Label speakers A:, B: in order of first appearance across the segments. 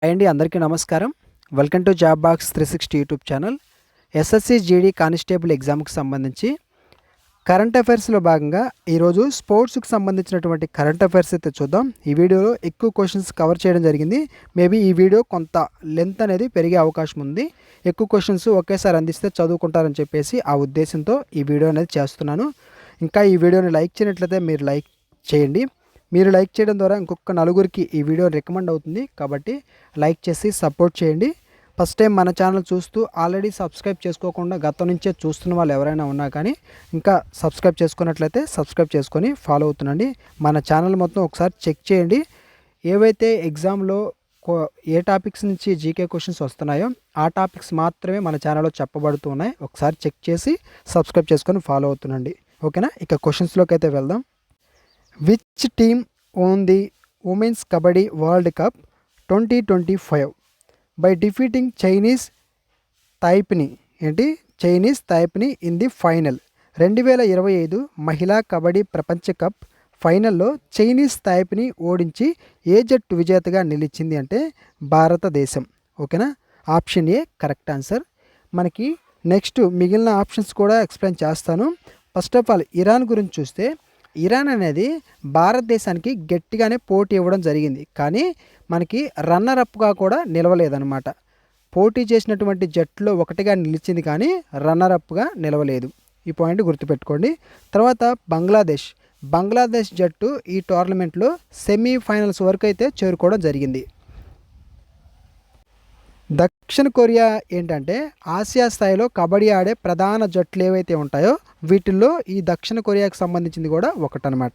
A: అండి అందరికీ నమస్కారం. Welcome to job box 360 YouTube channel. SSC GD constable ఎగ్జామ్కి సంబంధించి కరెంట్ అఫైర్స్లో భాగంగా ఈరోజు స్పోర్ట్స్కి సంబంధించినటువంటి కరెంట్ అఫైర్స్ అయితే చూద్దాం. ఈ వీడియోలో ఎక్కువ క్వశ్చన్స్ కవర్ చేయడం జరిగింది. మేబీ ఈ వీడియో కొంత లెంత్ అనేది పెరిగే అవకాశం ఉంది. ఎక్కువ క్వశ్చన్స్ ఒకేసారి అందిస్తే చదువుకుంటారని చెప్పేసి ఆ ఉద్దేశంతో ఈ వీడియో అనేది చేస్తున్నాను. ఇంకా ఈ వీడియోని లైక్ చేయనట్లయితే మీరు లైక్ చేయండి. మీరు లైక్ చేయడం ద్వారా ఇంకొక నలుగురికి ఈ వీడియో రికమెండ్ అవుతుంది. కాబట్టి లైక్ చేసి సపోర్ట్ చేయండి. ఫస్ట్ టైం మన ఛానల్ చూస్తూ ఆల్రెడీ సబ్స్క్రైబ్ చేసుకోకుండా గతం నుంచే చూస్తున్న వాళ్ళు ఎవరైనా ఉన్నా కానీ ఇంకా సబ్స్క్రైబ్ చేసుకున్నట్లయితే సబ్స్క్రైబ్ చేసుకొని ఫాలో అవుతుండండి. మన ఛానల్ మొత్తం ఒకసారి చెక్ చేయండి. ఏవైతే ఎగ్జామ్లో ఏ టాపిక్స్ నుంచి జీకే క్వశ్చన్స్ వస్తున్నాయో ఆ టాపిక్స్ మాత్రమే మన ఛానల్లో చెప్పబడుతూ ఉన్నాయి. ఒకసారి చెక్ చేసి సబ్స్క్రైబ్ చేసుకొని ఫాలో అవుతుండండి. ఓకేనా? ఇక క్వశ్చన్స్లోకి అయితే వెళ్దాం. Which team won the women's kabaddi world cup 2025 by defeating Chinese తాయ్పీని ఇన్ ది ఫైనల్? 2025 మహిళా కబడ్డీ ప్రపంచ కప్ ఫైనల్లో చైనీస్ తాయ్పీని ఓడించి ఏ జట్టు విజేతగా నిలిచింది అంటే భారతదేశం. ఓకేనా? Option A correct answer. మనకి నెక్స్ట్ మిగిలిన ఆప్షన్స్ కూడా ఎక్స్ప్లెయిన్ చేస్తాను. ఫస్ట్ ఆఫ్ ఆల్ ఇరాన్ గురించి చూస్తే ఇరాన్ అనేది భారతదేశానికి గట్టిగానే పోటీ ఇవ్వడం జరిగింది. కానీ మనకి రన్నరప్గా కూడా నిలవలేదన్నమాట. పోటీ చేసినటువంటి జట్టులో ఒకటిగా నిలిచింది కానీ రన్నరప్గా నిలవలేదు. ఈ పాయింట్ గుర్తుపెట్టుకోండి. తర్వాత బంగ్లాదేశ్ జట్టు ఈ టోర్నమెంట్లో సెమీఫైనల్స్ వరకు అయితే చేరుకోవడం జరిగింది. దక్షిణ కొరియా ఏంటంటే ఆసియా స్థాయిలో కబడ్డీ ఆడే ప్రధాన జట్లు ఏవైతే ఉంటాయో వీటిల్లో ఈ దక్షిణ కొరియాకు సంబంధించింది కూడా ఒకటనమాట.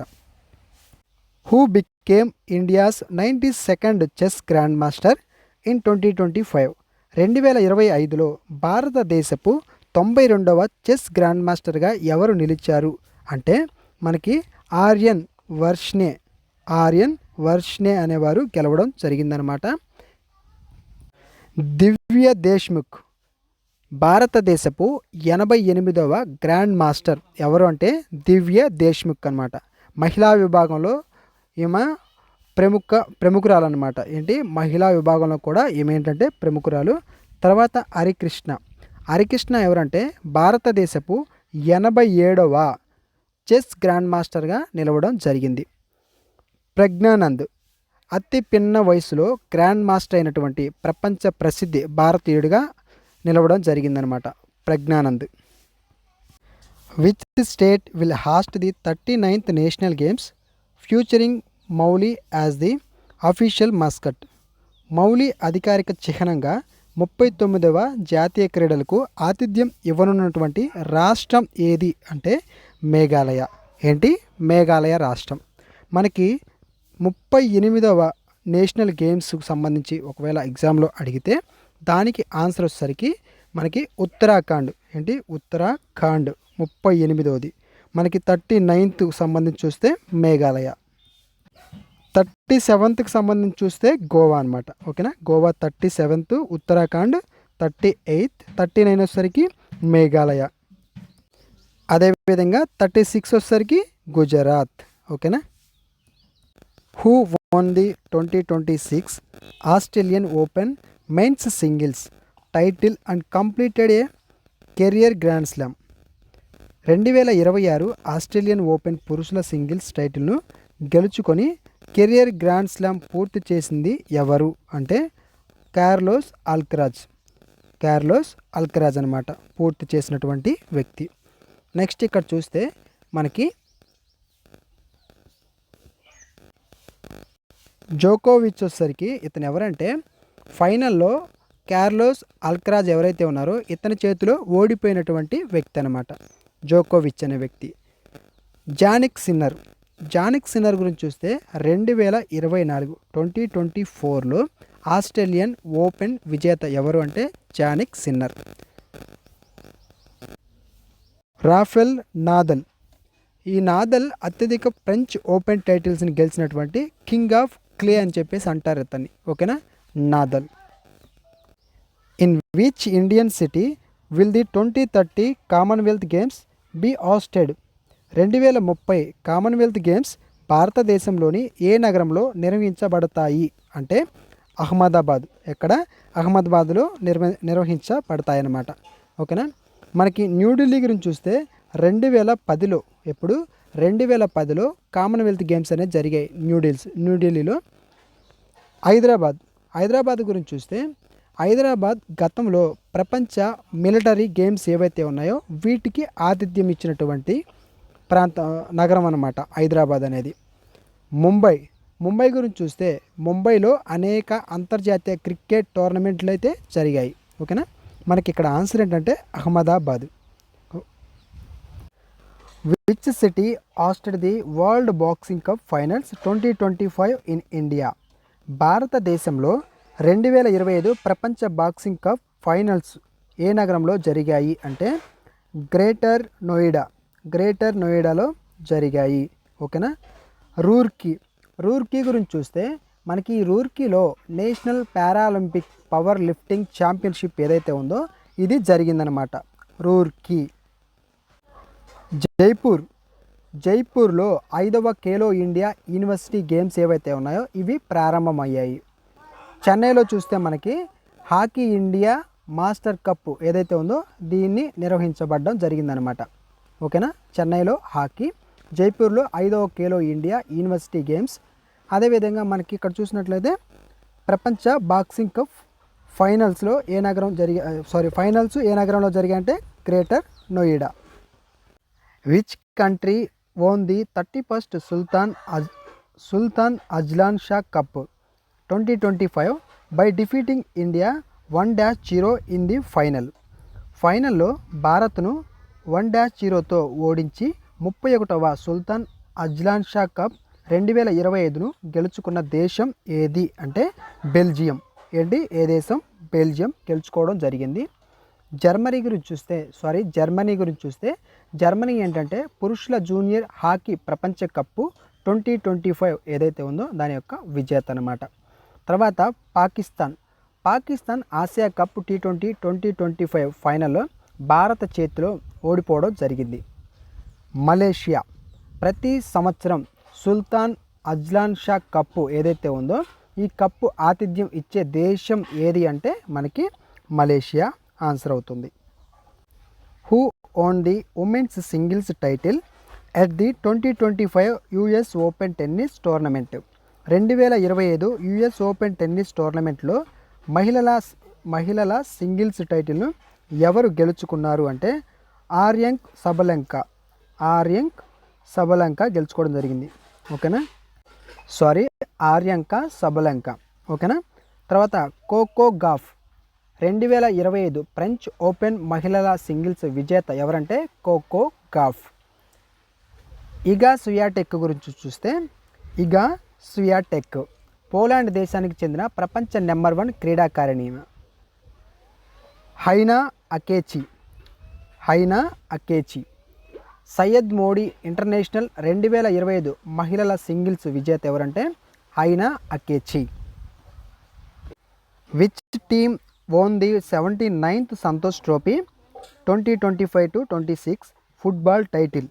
A: Who became India's 92nd chess grand master in 2025? 2025లో భారతదేశపు 92వ చెస్ గ్రాండ్ మాస్టర్గా ఎవరు నిలిచారు అంటే మనకి ఆర్యన్ వర్ష్నే అనేవారు గెలవడం జరిగిందనమాట. దివ్య దేశ్ముఖ్ భారతదేశపు 88వ గ్రాండ్ మాస్టర్ ఎవరు అంటే దివ్య దేశ్ముఖ్ అనమాట. మహిళా విభాగంలో ఈమె ప్రముఖురాలన్నమాట. మహిళా విభాగంలో కూడా ఈమె ఏంటంటే ప్రముఖురాలు. తర్వాత హరికృష్ణ ఎవరంటే భారతదేశపు 87వ చెస్ గ్రాండ్ మాస్టర్గా నిలవడం జరిగింది. ప్రజ్ఞానంద్ అతి పిన్న వయసులో గ్రాండ్ మాస్టర్ అయినటువంటి ప్రపంచ ప్రసిద్ధి భారతీయుడిగా నిలవడం జరిగిందనమాట Praggnanandhaa. Which state will host the 39th national games featuring Mauli as the official mascot? Mauli అధికారిక చిహ్నంగా 39వ జాతీయ క్రీడలకు ఆతిథ్యం ఇవ్వనున్నటువంటి రాష్ట్రం ఏది అంటే మేఘాలయ. మేఘాలయ రాష్ట్రం. మనకి 38వ నేషనల్ గేమ్స్కి సంబంధించి ఒకవేళ ఎగ్జామ్లో అడిగితే దానికి ఆన్సర్ వచ్చేసరికి మనకి ఉత్తరాఖండ్. ఉత్తరాఖండ్ 38వది. మనకి 39th సంబంధించి చూస్తే మేఘాలయ. 37th సంబంధించి చూస్తే గోవా అనమాట. ఓకేనా? గోవా 37th, ఉత్తరాఖండ్ 38th, 39 వచ్చేసరికి మేఘాలయ. అదేవిధంగా 36 వచ్చేసరికి గుజరాత్. ఓకేనా? Who won the 2026 Australian open men's singles title and completed a career grand slam? 2026 Australian open పురుషుల సింగిల్స్ టైటిల్ను గెలుచుకొని కెరియర్ గ్రాండ్ స్లామ్ పూర్తి చేసింది ఎవరు అంటే కార్లోస్ అల్కరాజ్ అనమాట పూర్తి చేసినటువంటి వ్యక్తి. నెక్స్ట్ ఇక్కడ చూస్తే మనకి జోకోవిచ్ వచ్చేసరికి ఇతను ఎవరంటే ఫైనల్లో కార్లోస్ అల్కరాజ్ ఎవరైతే ఉన్నారో ఇతని చేతిలో ఓడిపోయినటువంటి వ్యక్తి అనమాట జోకోవిచ్ అనే వ్యక్తి. జానిక్ సిన్నర్ గురించి చూస్తే 2024 ఆస్ట్రేలియన్ ఓపెన్ విజేత ఎవరు అంటే జానిక్ సిన్నర్. Rafael Nadal. ఈ నాదల్ అత్యధిక ఫ్రెంచ్ ఓపెన్ టైటిల్స్ని గెలిచినటువంటి కింగ్ ఆఫ్ క్లే అని చెప్పేసి అంటారు అతన్ని. ఓకేనా? Nadal. In which Indian city will the 2030 Commonwealth games B hosted? 2030 Commonwealth games భారతదేశంలోని ఏ నగరంలో నిర్వహించబడతాయి అంటే అహ్మదాబాద్. ఎక్కడ? అహ్మదాబాద్లో నిర్వహించబడతాయన్నమాట. ఓకేనా. మనకి న్యూఢిల్లీ గురించి చూస్తే 2010లో ఎప్పుడు 2010లో కామన్వెల్త్ గేమ్స్ అనేది జరిగాయి న్యూఢిల్లీలో. హైదరాబాద్ గురించి చూస్తే హైదరాబాద్ గతంలో ప్రపంచ మిలిటరీ గేమ్స్ ఏవైతే ఉన్నాయో వీటికి ఆతిథ్యం ఇచ్చినటువంటి నగరం అన్నమాట హైదరాబాద్ అనేది. ముంబై గురించి చూస్తే ముంబైలో అనేక అంతర్జాతీయ క్రికెట్ టోర్నమెంట్లు అయితే జరిగాయి. ఓకేనా. మనకి ఇక్కడ ఆన్సర్ ఏంటంటే Ahmedabad. Which city hosted the world boxing cup finals 2025 in India? భారతదేశంలో 2025 ప్రపంచ బాక్సింగ్ కప్ ఫైనల్స్ ఏ నగరంలో జరిగాయి అంటే గ్రేటర్ నోయిడాలో జరిగాయి. ఓకేనా. రూర్కీ గురించి చూస్తే మనకి రూర్కీలో national Paralympic power lifting championship ఏదైతే ఉందో ఇది జరిగిందనమాట. రూర్కీ. జైపూర్లో 5వ ఖేలో ఇండియా యూనివర్సిటీ గేమ్స్ ఏవైతే ఉన్నాయో ఇవి ప్రారంభమయ్యాయి. చెన్నైలో చూస్తే మనకి హాకీ ఇండియా మాస్టర్ కప్ ఏదైతే ఉందో దీన్ని నిర్వహించబడడం జరిగిందనమాట. ఓకేనా. చెన్నైలో హాకీ, జైపూర్లో 5వ ఖేలో ఇండియా యూనివర్సిటీ గేమ్స్. అదేవిధంగా మనకి ఇక్కడ చూసినట్లయితే ప్రపంచ బాక్సింగ్ కప్ ఫైనల్స్ ఏ నగరంలో జరిగాయంటే Greater Noida. Which country won the 31st Sultan Azlan Shah cup 2025 by defeating India 1-0 in the ఫైనల్లో భారత్ను 1-0తో ఓడించి 31వ సుల్తాన్ అజ్లాన్ షా కప్ 2025ను గెలుచుకున్న దేశం ఏది అంటే బెల్జియం. ఏ దేశం? బెల్జియం గెలుచుకోవడం జరిగింది. జర్మనీ గురించి చూస్తే జర్మనీ ఏంటంటే పురుషుల జూనియర్ హాకీ ప్రపంచ కప్పు 2025 ఏదైతే ఉందో దాని యొక్క విజేత అన్నమాట. తర్వాత పాకిస్తాన్ ఆసియా కప్ T20 2025 ఫైనల్లో భారత చేతిలో ఓడిపోవడం జరిగింది. మలేషియా ప్రతి సంవత్సరం సుల్తాన్ అజ్లాన్ షా కప్పు ఏదైతే ఉందో ఈ కప్పు ఆతిథ్యం ఇచ్చే దేశం ఏది అంటే మనకి మలేషియా ఆన్సర్ అవుతుంది. Who won the women's singles title at the 2025 US open tennis tournament? 2025 US open tennis టోర్నమెంట్లో మహిళల సింగిల్స్ టైటిల్ను ఎవరు గెలుచుకున్నారు అంటే ఆర్యంక్ సబలంక గెలుచుకోవడం జరిగింది. ఓకేనా. ఆర్యంక సబలంక. ఓకేనా. తర్వాత కోకో గాఫ్ 2025 ఫ్రెంచ్ ఓపెన్ మహిళల సింగిల్స్ విజేత ఎవరంటే కోకో గాఫ్. ఇగా స్వియాటెక్ గురించి చూస్తే పోలాండ్ దేశానికి చెందిన ప్రపంచ నెంబర్ 1 క్రీడాకారిణి. హైనా అకేచి. సయ్యద్ మోడీ ఇంటర్నేషనల్ 2025 మహిళల సింగిల్స్ విజేత ఎవరంటే Hina Akechi. Which team won the 79th Santosh trophy 2025-26 title టైటిల్?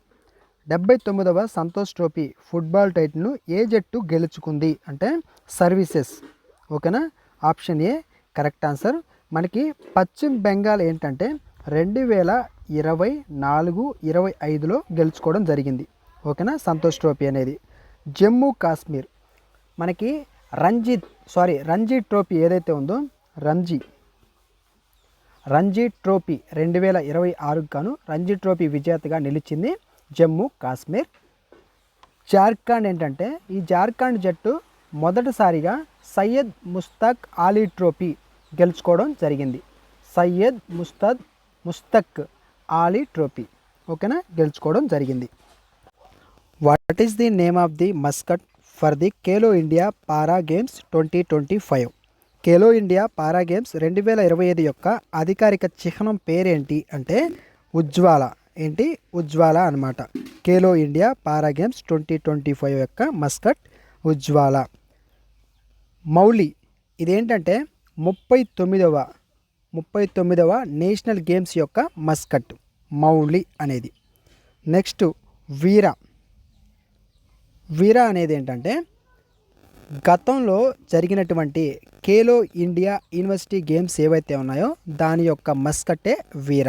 A: 79వ సంతోష్ ట్రోఫీ ఫుట్బాల్ టైటిల్ను ఏ జట్టు గెలుచుకుంది అంటే సర్వీసెస్. ఓకేనా. Option A correct answer. మనకి పశ్చిమ బెంగాల్ ఏంటంటే 2024-25లో గెలుచుకోవడం జరిగింది. ఓకేనా. సంతోష్ ట్రోఫీ అనేది. జమ్మూ కాశ్మీర్ మనకి రంజీ ట్రోఫీ ఏదైతే ఉందో రంజీ ట్రోఫీ 2026 గాను రంజీ ట్రోఫీ విజేతగా నిలిచింది జమ్మూ కాశ్మీర్. జార్ఖండ్ ఏంటంటే ఈ జార్ఖండ్ జట్టు మొదటిసారిగా సయ్యద్ ముస్తాక్ అలీ ట్రోఫీ గెలుచుకోవడం జరిగింది. సయ్యద్ ముస్తక్ అలీ ట్రోఫీ. ఓకేనా గెలుచుకోవడం జరిగింది. What is the name of the Muscat for the Khelo India para games 2025? Khelo India para games 2025 యొక్క అధికారిక చిహ్నం పేరేంటి అంటే ఉజ్వాల అనమాట. ఖేలో ఇండియా పారా గేమ్స్ 2025 యొక్క మస్కట్ ఉజ్వాల. మౌలి ఇదేంటంటే 39వ నేషనల్ గేమ్స్ యొక్క మస్కట్ మౌలి అనేది. నెక్స్ట్ వీరా అనేది ఏంటంటే గతంలో జరిగినటువంటి ఖేలో ఇండియా యూనివర్సిటీ గేమ్స్ ఏవైతే ఉన్నాయో దాని యొక్క మస్కట్టే వీర.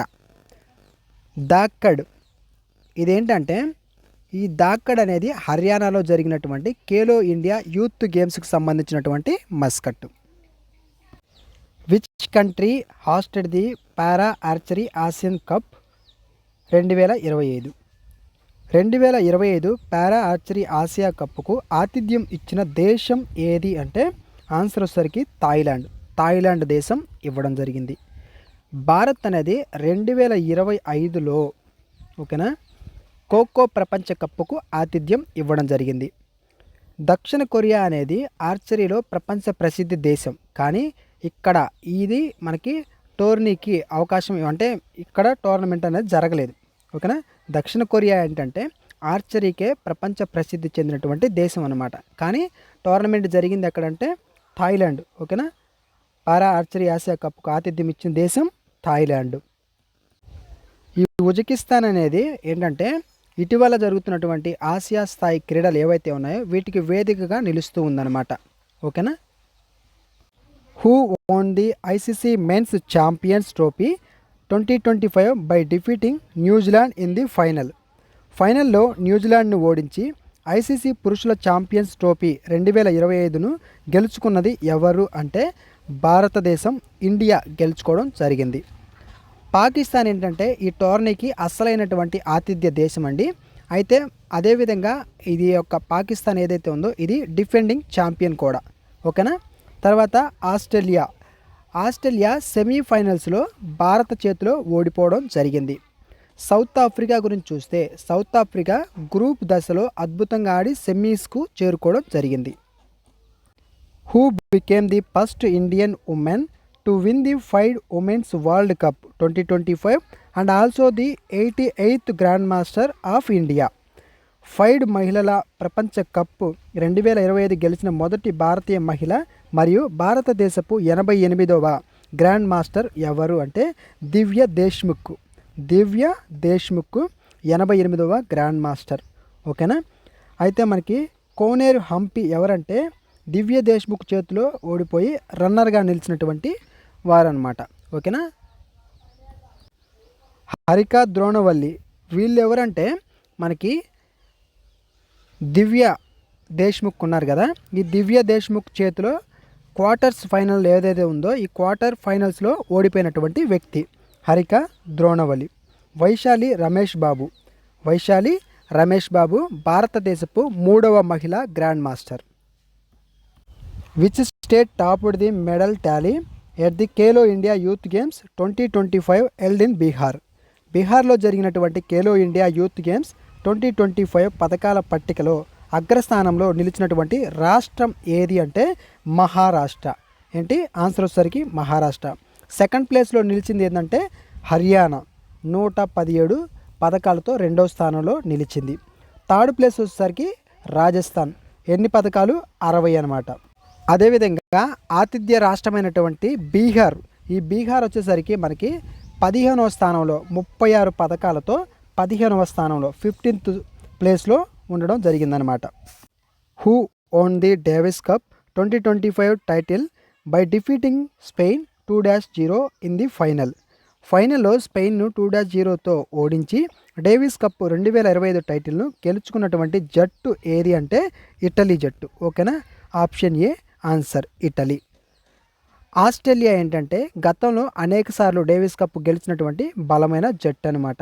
A: దాక్కడ్ ఇదేంటంటే ఈ దాక్కడ్ అనేది హర్యానాలో జరిగినటువంటి ఖేలో ఇండియా యూత్ గేమ్స్కి సంబంధించినటువంటి mascot. Which country hosted the para archery Asian cup 2025? 2025 para archery Asia కప్కు ఆతిథ్యం ఇచ్చిన దేశం ఏది అంటే ఆన్సర్ వచ్చేసరికి థాయిలాండ్ దేశం ఇవ్వడం జరిగింది. భారత్ అనేది 2025లో ఓకేనా ఖోఖో ప్రపంచ కప్కు ఆతిథ్యం ఇవ్వడం జరిగింది. దక్షిణ కొరియా అనేది ఆర్చరీలో ప్రపంచ ప్రసిద్ధి దేశం, కానీ ఇక్కడ ఇది మనకి టోర్నీకి అవకాశం అంటే ఇక్కడ టోర్నమెంట్ అనేది జరగలేదు. ఓకేనా, దక్షిణ కొరియా ఏంటంటే ఆర్చరీకే ప్రపంచ ప్రసిద్ధి చెందినటువంటి దేశం అన్నమాట, కానీ టోర్నమెంట్ జరిగింది ఎక్కడంటే థాయిలాండ్. ఓకేనా, పారా ఆర్చరీ ఆసియా కప్కు ఆతిథ్యం ఇచ్చిన దేశం థాయిలాండ్. ఈ ఉజ్బెకిస్తాన్ అనేది ఏంటంటే ఇటీవల జరుగుతున్నటువంటి ఆసియా స్థాయి క్రీడలు ఏవైతే ఉన్నాయో వీటికి వేదికగా నిలుస్తూ ఉందన్నమాట. ఓకేనా, who won the ICC men's champions trophy 2025 by defeating New Zealand in the ఫైనల్లో న్యూజిలాండ్ను ఓడించి ఐసీసీ పురుషుల ఛాంపియన్స్ ట్రోఫీ 2025ను గెలుచుకున్నది ఎవరు అంటే భారతదేశం, ఇండియా గెలుచుకోవడం జరిగింది. పాకిస్తాన్ ఏంటంటే ఈ టోర్నీకి అసలైనటువంటి ఆతిథ్య దేశం అండి. అయితే అదేవిధంగా ఇది యొక్క పాకిస్తాన్ ఏదైతే ఉందో ఇది డిఫెండింగ్ ఛాంపియన్ కూడా. ఓకేనా, తర్వాత ఆస్ట్రేలియా సెమీఫైనల్స్లో భారత చేతిలో ఓడిపోవడం జరిగింది. సౌత్ ఆఫ్రికా గురించి చూస్తే సౌత్ ఆఫ్రికా గ్రూప్ దశలో అద్భుతంగా ఆడి సెమీస్కు చేరుకోవడం జరిగింది. Who became the first Indian woman to win the FIDE women's world cup 2025 and also the 88th grand master of India? FIDE మహిళల ప్రపంచ కప్ 2025 గెలిచిన మొదటి భారతీయ మహిళ మరియు భారతదేశపు 88వ గ్రాండ్ మాస్టర్ ఎవరు అంటే దివ్య దేశ్ముఖ్ 88వ గ్రాండ్ మాస్టర్. ఓకేనా, అయితే మనకి కోనేరు హంపి ఎవరంటే దివ్య దేశ్ముఖ్ చేతిలో ఓడిపోయి రన్నర్గా నిలిచినటువంటి వారన్నమాట. ఓకేనా, హరికా ద్రోణవల్లి వీళ్ళు ఎవరంటే మనకి దివ్య దేశ్ముఖ్ ఉన్నారు కదా, ఈ దివ్య దేశ్ముఖ్ చేతిలో క్వార్టర్స్ ఫైనల్ ఏదైతే ఉందో ఈ క్వార్టర్ ఫైనల్స్లో ఓడిపోయినటువంటి వ్యక్తి హరికా ద్రోణవల్లి. వైశాలి రమేష్ బాబు భారతదేశపు 3వ మహిళా grand master. Which state topped the medal Tally at the Khelo India youth games 2025 held in బీహార్లో జరిగినటువంటి ఖేలో ఇండియా యూత్ గేమ్స్ 2025 పథకాల పట్టికలో అగ్రస్థానంలో నిలిచినటువంటి రాష్ట్రం ఏది అంటే మహారాష్ట్ర. ఏంటి ఆన్సర్ వచ్చేసరికి మహారాష్ట్ర. సెకండ్ ప్లేస్లో నిలిచింది ఏంటంటే హర్యానా 117 పథకాలతో 2వ స్థానంలో నిలిచింది. థర్డ్ ప్లేస్ వచ్చేసరికి రాజస్థాన్, ఎన్ని పథకాలు 60 అన్నమాట. అదేవిధంగా ఆతిథ్య రాష్ట్రమైనటువంటి ఈ బీహార్ వచ్చేసరికి మనకి 15వ స్థానంలో 36 పథకాలతో 15వ స్థానంలో 15th ప్లేస్లో ఉండడం జరిగిందనమాట. Who won the Davis cup 2025 title by defeating Spain 2-0 in the ఫైనల్లో స్పెయిన్ను 2-0తో ఓడించి డేవిస్ కప్ 2025 టైటిల్ను గెలుచుకున్నటువంటి జట్టు ఏది అంటే ఇటలీ జట్టు. ఓకేనా, ఆప్షన్ ఏ ఆన్సర్ ఇటలీ. ఆస్ట్రేలియా ఏంటంటే గతంలో అనేక సార్లు డేవిస్ కప్ గెలిచినటువంటి బలమైన జట్టు అనమాట.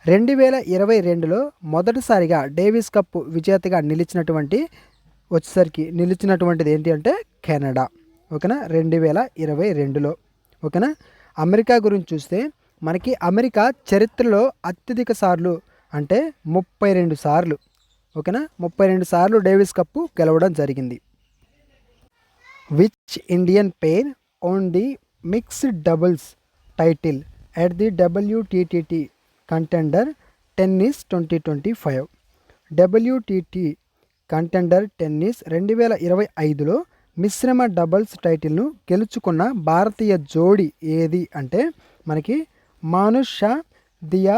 A: 2022లో మొదటిసారిగా డేవిస్ కప్ విజేతగా నిలిచినటువంటిది ఏంటి అంటే కెనడా. ఓకేనా, 2022లో. ఓకేనా, అమెరికా గురించి చూస్తే మనకి అమెరికా చరిత్రలో అత్యధిక సార్లు అంటే 32 సార్లు. ఓకేనా, 32 సార్లు డేవిస్ కప్ గెలవడం జరిగింది. Which Indian pair won the mixed doubles title at the WTT contender tennis 2025? WTT contender tennis 2025లో మిశ్రమ డబుల్స్ టైటిల్ను గెలుచుకున్న భారతీయ జోడి ఏది అంటే మనకి మానుష దియా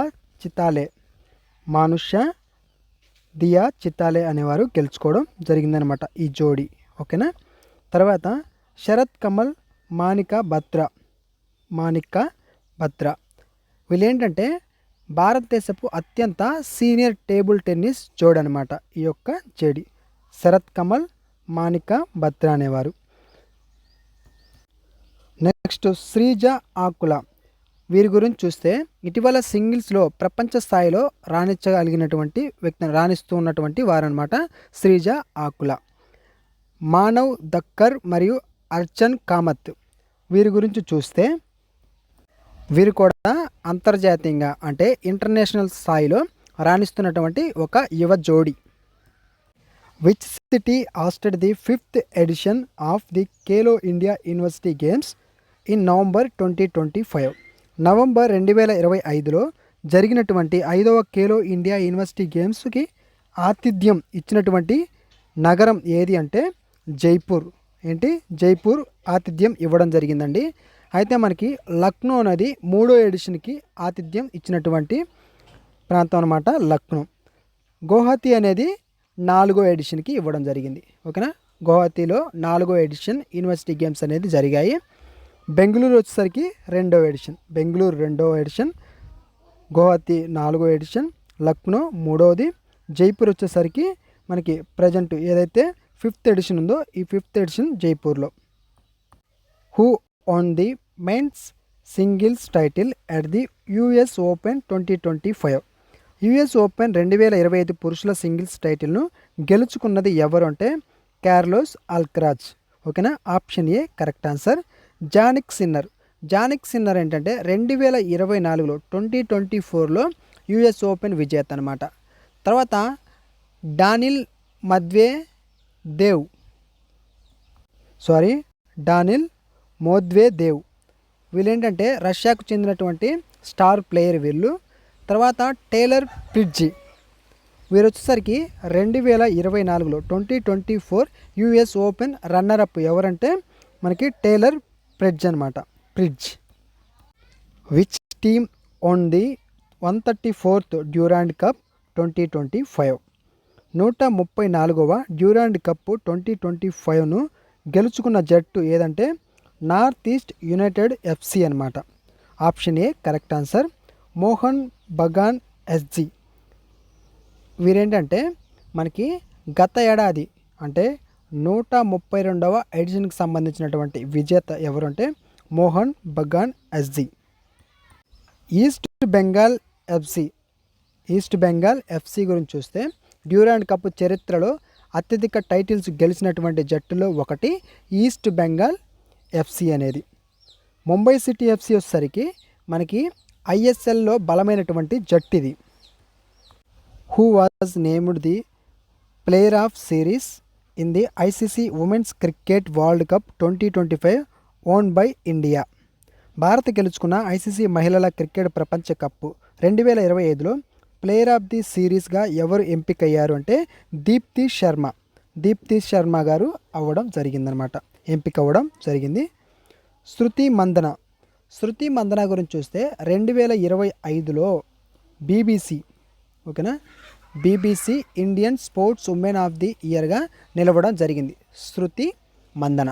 A: దియా చిత్తాలే అనేవారు గెలుచుకోవడం జరిగిందనమాట ఈ జోడీ. ఓకేనా. తర్వాత శరత్ కమల్ మాణిక బత్రా వీళ్ళేంటంటే భారతదేశపు అత్యంత సీనియర్ టేబుల్ టెన్నిస్ జోడీ అనమాట ఈ యొక్క జోడీ. శరత్ కమల్ మాణిక బత్రా అనేవారు. నెక్స్ట్ శ్రీజ ఆకుల వీరి గురించి చూస్తే ఇటీవల సింగిల్స్లో ప్రపంచ స్థాయిలో రాణిస్తూ ఉన్నటువంటి వారనమాట శ్రీజ ఆకుల. మానవ్ దక్కర్ మరియు అర్చన్ కామత్ వీరి గురించి చూస్తే వీరు కూడా అంతర్జాతీయంగా అంటే ఇంటర్నేషనల్ స్థాయిలో రాణిస్తున్నటువంటి ఒక యువ జోడి. Which city hosted the 5th edition of the Khelo India university games in November 2025. November 2025లో జరిగినటువంటి 5వ ఖేలో ఇండియా యూనివర్సిటీ గేమ్స్కి ఆతిథ్యం ఇచ్చినటువంటి నగరం ఏది అంటే జైపూర్. జైపూర్ ఆతిథ్యం ఇవ్వడం జరిగిందండి. అయితే మనకి లక్నో అనేది 3వ ఎడిషన్కి ఆతిథ్యం ఇచ్చినటువంటి ప్రాంతం అనమాట లక్నో. గౌహతి అనేది 4వ ఎడిషన్కి ఇవ్వడం జరిగింది. ఓకేనా. గౌహతిలో 4వ ఎడిషన్ యూనివర్సిటీ గేమ్స్ అనేది జరిగాయి. బెంగళూరు వచ్చేసరికి 2వ ఎడిషన్, బెంగళూరు 2వ ఎడిషన్, గౌహతి 4వ ఎడిషన్, లక్నో 3వది, జైపూర్ వచ్చేసరికి మనకి ప్రజెంట్ ఏదైతే 5th ఎడిషన్ ఉందో ఈ 5th ఎడిషన్ జైపూర్లో. Who won the men's singles title at the US open 2025. US open 2025 పురుషుల సింగిల్స్ టైటిల్ను గెలుచుకున్నది ఎవరు అంటే కార్లోస్ అల్కరాజ్. ఓకేనా. Option A correct answer. Jannik Sinner ఏంటంటే 2024లో 2024లో యుఎస్ ఓపెన్ విజేత అనమాట. తర్వాత డానిల్ మోద్వేదేవ్ వీళ్ళేంటంటే రష్యాకు చెందినటువంటి స్టార్ ప్లేయర్ వీళ్ళు. తర్వాత టేలర్ ప్రిడ్జి వీరు వచ్చేసరికి 2024లో 2024 యుఎస్ ఓపెన్ రన్నర్ అప్ ఎవరంటే మనకి Taylor Fritz. Which team won the 134th Durand cup 2025. 134వ డ్యూరాండ్ కప్ 2025ను గెలుచుకున్న జట్టు ఏదంటే నార్త్ ఈస్ట్ యునైటెడ్ ఎఫ్సి అనమాట. Option A correct answer. Mohun Bagan SG వీరేంటంటే మనకి గత ఏడాది అంటే 132వ ఎడిషన్కి సంబంధించినటువంటి విజేత ఎవరంటే Mohun Bagan SG. East Bengal FC గురించి చూస్తే డ్యూరాండ్ కప్ చరిత్రలో అత్యధిక టైటిల్స్ గెలిచినటువంటి జట్టులో ఒకటి ఈస్ట్ బెంగాల్ ఎఫ్సి అనేది. ముంబై సిటీ ఎఫ్సి వచ్చేసరికి మనకి ఐఎస్ఎల్లో బలమైనటువంటి జట్టు ఇది. Who was named the player of series in the ICC women's cricket world cup 2025 own by India. Bharat గెలుచుకున్న ఐసీసీ మహిళల క్రికెట్ ప్రపంచ కప్ 2025లో ప్లేయర్ ఆఫ్ ది సిరీస్గా ఎవరు ఎంపికయ్యారు అంటే దీప్తి శర్మ గారు ఎంపిక అవ్వడం జరిగింది. శృతి మందన గురించి చూస్తే 2025లో BBC Indian sports woman of the ఇయర్గా నిలవడం జరిగింది శృతి మందన.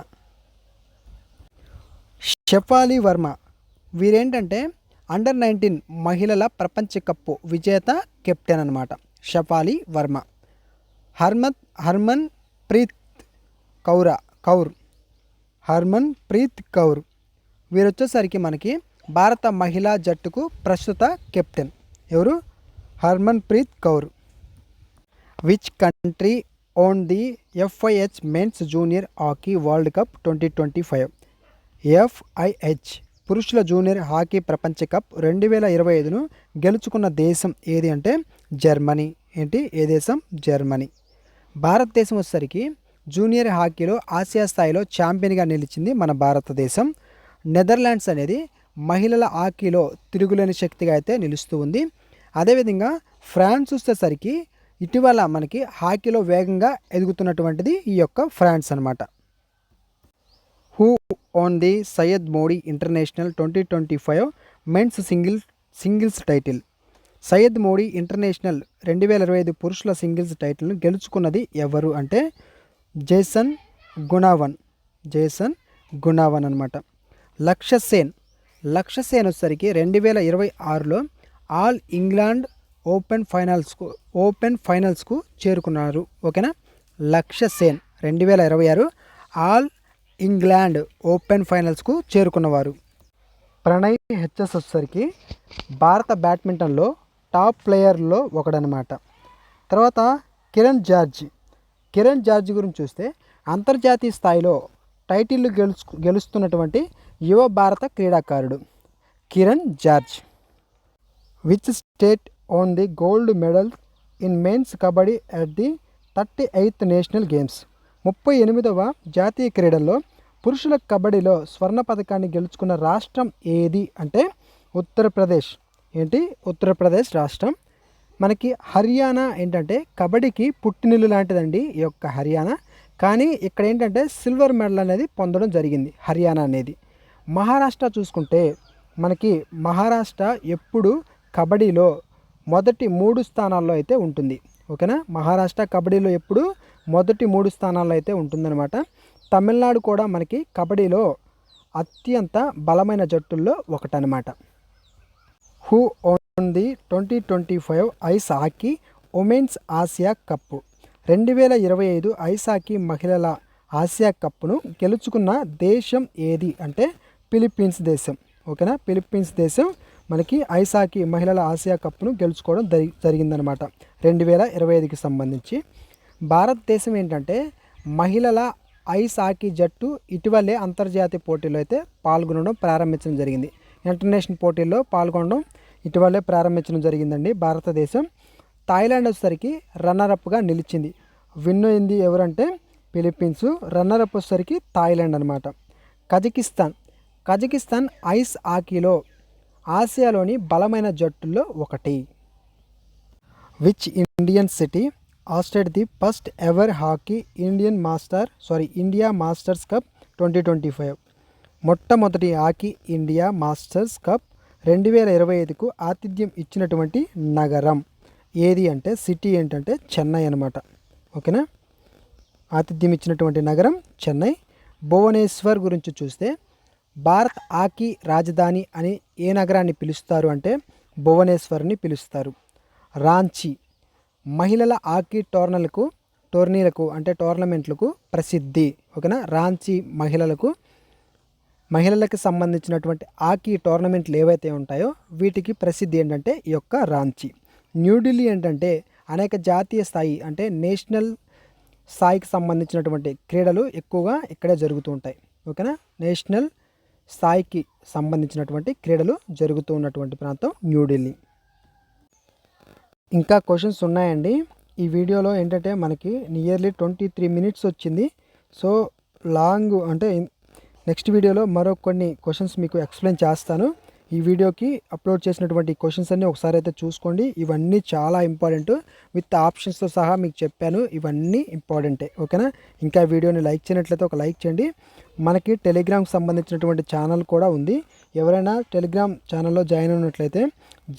A: షెఫాలి వర్మ వీరేంటంటే అండర్-19 మహిళల ప్రపంచ కప్ విజేత కెప్టెన్ అనమాట షెఫాలి వర్మ. హర్మన్ ప్రీత్ కౌర్ వీరు వచ్చేసరికి మనకి భారత మహిళా జట్టుకు ప్రస్తుత కెప్టెన్ ఎవరు Harmanpreet Kaur. Which country won the FIH men's junior hockey world cup 2025. FIH పురుషుల జూనియర్ హాకీ ప్రపంచ కప్ 2025ను గెలుచుకున్న దేశం ఏది అంటే జర్మనీ. ఏ దేశం? జర్మనీ. భారతదేశం వచ్చేసరికి జూనియర్ హాకీలో ఆసియా స్థాయిలో ఛాంపియన్గా నిలిచింది మన భారతదేశం. నెదర్లాండ్స్ అనేది మహిళల హాకీలో తిరుగులేని శక్తిగా అయితే నిలుస్తూ ఉంది. అదేవిధంగా ఫ్రాన్స్ వచ్చేసరికి ఇటీవల మనకి హాకీలో వేగంగా ఎదుగుతున్నటువంటిది ఈ యొక్క ఫ్రాన్స్ అనమాట. Who won the Syed Modi international 2025 men's singles title. Syed Modi international 2025 పురుషుల సింగిల్స్ టైటిల్ను గెలుచుకున్నది ఎవరు అంటే జేసన్ గుణావన్ అనమాట. లక్ష్య సేన్ వచ్చేసరికి 2026లో ఆల్ ఇంగ్లాండ్ ఓపెన్ ఫైనల్స్కు చేరుకున్నారు. ఓకేనా. Lakshya Sen 2026 All England Open ఫైనల్స్కు చేరుకున్నవారు. ప్రణయ్ హెచ్ఎస్ వచ్చేసరికి భారత బ్యాడ్మింటన్లో టాప్ ప్లేయర్లో ఒకడనమాట. తర్వాత కిరణ్ జార్జ్ గురించి చూస్తే అంతర్జాతీయ స్థాయిలో టైటిళ్లు గెలుస్తున్నటువంటి యువ భారత క్రీడాకారుడు Kiran George. Which state won the gold medal in men's kabaddi at the 38th national games. 38వ జాతీయ క్రీడల్లో పురుషుల కబడ్డీలో స్వర్ణ పథకాన్ని గెలుచుకున్న రాష్ట్రం ఏది అంటే ఉత్తరప్రదేశ్ రాష్ట్రం. మనకి హర్యానా ఏంటంటే కబడ్డీకి పుట్టినిల్లు లాంటిదండి ఈ యొక్క హర్యానా. కానీ ఇక్కడ ఏంటంటే సిల్వర్ మెడల్ అనేది పొందడం జరిగింది హర్యానా అనేది. మహారాష్ట్ర చూసుకుంటే మనకి మహారాష్ట్ర ఎప్పుడు కబడ్డీలో మొదటి 3 స్థానాల్లో అయితే ఉంటుంది. ఓకేనా. మహారాష్ట్ర కబడ్డీలో ఎప్పుడు మొదటి 3 స్థానాల్లో అయితే ఉంటుందన్నమాట. తమిళనాడు కూడా మనకి కబడ్డీలో అత్యంత బలమైన జట్టుల్లో ఒకటనమాట. Who won the 2025 ice hockey women's Asia cup. 2025 ice hockey మహిళల ఆసియా కప్ను గెలుచుకున్న దేశం ఏది అంటే ఫిలిప్పీన్స్ దేశం. ఓకేనా. ఫిలిప్పీన్స్ దేశం మనకి ఐస్ హాకీ మహిళల ఆసియా కప్ను గెలుచుకోవడం జరిగిందనమాట 2025కి సంబంధించి. భారతదేశం ఏంటంటే మహిళల ఐస్ హాకీ జట్టు ఇటీవలే అంతర్జాతీయ పోటీల్లో అయితే పాల్గొనడం ప్రారంభించడం జరిగింది. ఇంటర్నేషనల్ పోటీల్లో పాల్గొనడం ఇటీవలే ప్రారంభించడం జరిగిందండి భారతదేశం. థాయిలాండ్ వచ్చేసరికి రన్నరప్గా నిలిచింది. విన్ అయింది ఎవరంటే ఫిలిప్పీన్స్, రన్నరప్ వచ్చేసరికి థాయిలాండ్ అనమాట. కజకిస్తాన్ ఐస్ హాకీలో ఆసియాలోని బలమైన జట్టుల్లో ఒకటి. Which Indian city hosted the first ever hockey India masters cup 2025. మొట్టమొదటి హాకీ ఇండియా మాస్టర్స్ కప్ 2025కు ఆతిథ్యం ఇచ్చినటువంటి నగరం ఏది అంటే సిటీ ఏంటంటే చెన్నై అనమాట. ఓకేనా. ఆతిథ్యం ఇచ్చినటువంటి నగరం చెన్నై. భువనేశ్వర్ గురించి చూస్తే భారత్ హాకీ రాజధాని అని ఏ నగరాన్ని పిలుస్తారు అంటే భువనేశ్వర్ని పిలుస్తారు. రాంచీ మహిళల హాకీ టోర్నమెంట్లకు ప్రసిద్ధి. ఓకేనా. రాంచీ మహిళలకు సంబంధించినటువంటి హాకీ టోర్నమెంట్లు ఏవైతే ఉంటాయో వీటికి ప్రసిద్ధి ఏంటంటే ఈ యొక్క రాంచీ. న్యూఢిల్లీ ఏంటంటే అనేక జాతీయ స్థాయి అంటే నేషనల్ స్థాయికి సంబంధించినటువంటి క్రీడలు ఎక్కువగా ఇక్కడే జరుగుతూ ఉంటాయి. ఓకేనా. నేషనల్ స్థాయికి సంబంధించినటువంటి క్రీడలు జరుగుతూ ఉన్నటువంటి ప్రాంతం న్యూఢిల్లీ. ఇంకా క్వశ్చన్స్ ఉన్నాయండి. ఈ వీడియోలో ఏంటంటే మనకి నియర్లీ 23 minutes వచ్చింది. సో లాంగ్ అంటే నెక్స్ట్ వీడియోలో మరో కొన్ని క్వశ్చన్స్ మీకు ఎక్స్ప్లెయిన్ చేస్తాను. ఈ వీడియోకి అప్లోడ్ చేసినటువంటి క్వశ్చన్స్ అన్నీ ఒకసారి అయితే చూసుకోండి. ఇవన్నీ చాలా ఇంపార్టెంట్, విత్ ఆప్షన్స్తో సహా మీకు చెప్పాను. ఇవన్నీ ఇంపార్టెంటే. ఓకేనా. ఇంకా వీడియోని లైక్ చేయనట్లయితే ఒక లైక్ చేయండి. మనకి టెలిగ్రామ్కి సంబంధించినటువంటి ఛానల్ కూడా ఉంది. ఎవరైనా టెలిగ్రామ్ ఛానల్లో జాయిన్ అయినట్లయితే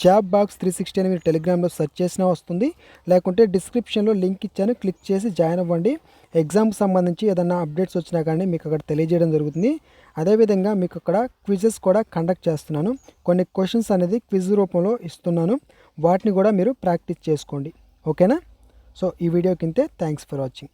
A: జాబ్ బాక్స్ 360 అని మీరు టెలిగ్రామ్లో సెర్చ్ చేసినా వస్తుంది. లేకుంటే డిస్క్రిప్షన్లో లింక్ ఇచ్చాను, క్లిక్ చేసి జాయిన్ అవ్వండి. ఎగ్జామ్కి సంబంధించి ఏదైనా అప్డేట్స్ వచ్చినా కానీ మీకు అక్కడ తెలియజేయడం జరుగుతుంది. అదేవిధంగా మీకు అక్కడ క్విజెస్ కూడా కండక్ట్ చేస్తున్నాను. కొన్ని క్వశ్చన్స్ అనేది క్విజ్ రూపంలో ఇస్తున్నాను. వాటిని కూడా మీరు ప్రాక్టీస్ చేసుకోండి. ఓకేనా. సో ఈ వీడియోకి ఇంతే. Thanks for watching.